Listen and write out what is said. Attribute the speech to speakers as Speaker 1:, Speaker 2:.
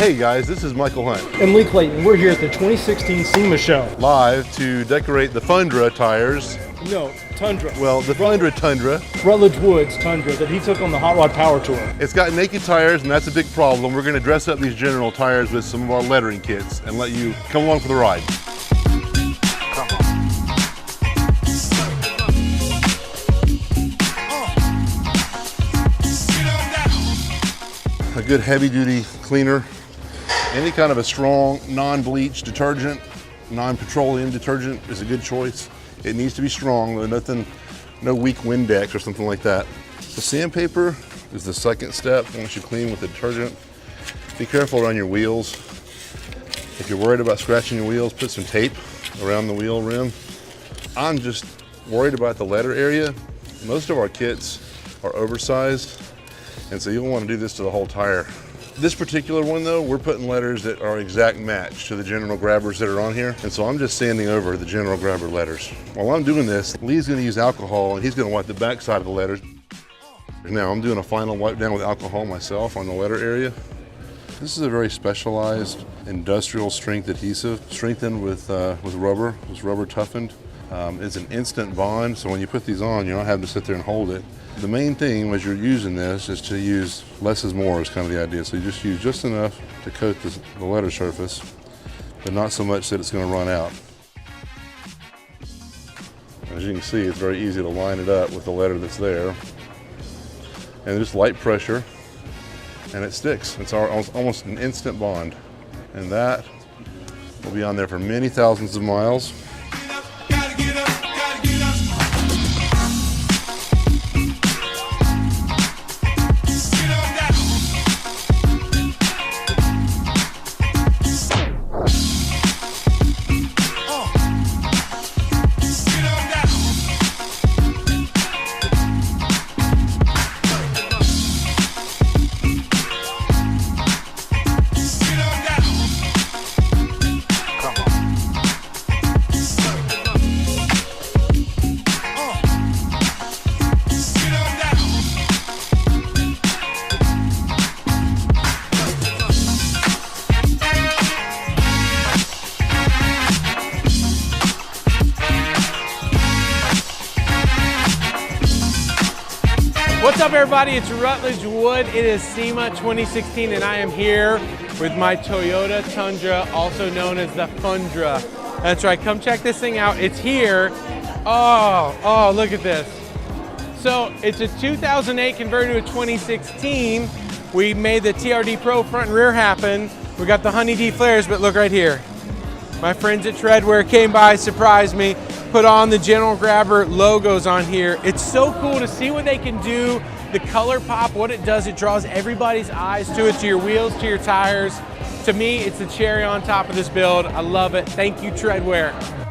Speaker 1: Hey guys, this is Michael Hunt.
Speaker 2: And Lee Clayton. We're here at the 2016 SEMA show.
Speaker 1: Live to decorate the Tundra tires.
Speaker 2: No, Tundra.
Speaker 1: Well, the Tundra.
Speaker 2: Rutledge Woods Tundra that he took on the Hot Rod Power Tour.
Speaker 1: It's got naked tires, and that's a big problem. We're going to dress up these general tires with some of our lettering kits and let you come along for the ride. Come on. A good heavy-duty cleaner. Any kind of a strong, non-bleach detergent, non-petroleum detergent is a good choice. It needs to be strong, no weak Windex or something like that. The sandpaper is the second step once you clean with the detergent. Be careful around your wheels. If you're worried about scratching your wheels, put some tape around the wheel rim. I'm just worried about the letter area. Most of our kits are oversized, and so you'll want to do this to the whole tire. This particular one though, we're putting letters that are exact match to the general grabbers that are on here. And so I'm just sanding over the general grabber letters. While I'm doing this, Lee's gonna use alcohol and he's gonna wipe the back side of the letters. Now I'm doing a final wipe down with alcohol myself on the letter area. This is a very specialized industrial strength adhesive, strengthened with rubber. It's rubber toughened. It's an instant bond, so when you put these on, you're not having to sit there and hold it. The main thing as you're using this is to use less is more is kind of the idea. So you just use just enough to coat the letter surface, but not so much that it's going to run out. As you can see, it's very easy to line it up with the letter that's there. And just light pressure, and it sticks. It's almost an instant bond. And that will be on there for many thousands of miles.
Speaker 3: What's up everybody, it's Rutledge Woods. It is SEMA 2016 and I am here with my Toyota Tundra, also known as the Tundra. That's right, come check this thing out. It's here. Oh, look at this. So it's a 2008 converted to a 2016. We made the TRD Pro front and rear happen. We got the Honey D flares, but look right here. My friends at TredWear came by, surprised me, put on the General Grabber logos on here. It's so cool to see what they can do, the color pop, what it does. It draws everybody's eyes to it, to your wheels, to your tires. To me, it's the cherry on top of this build. I love it. Thank you, TredWear.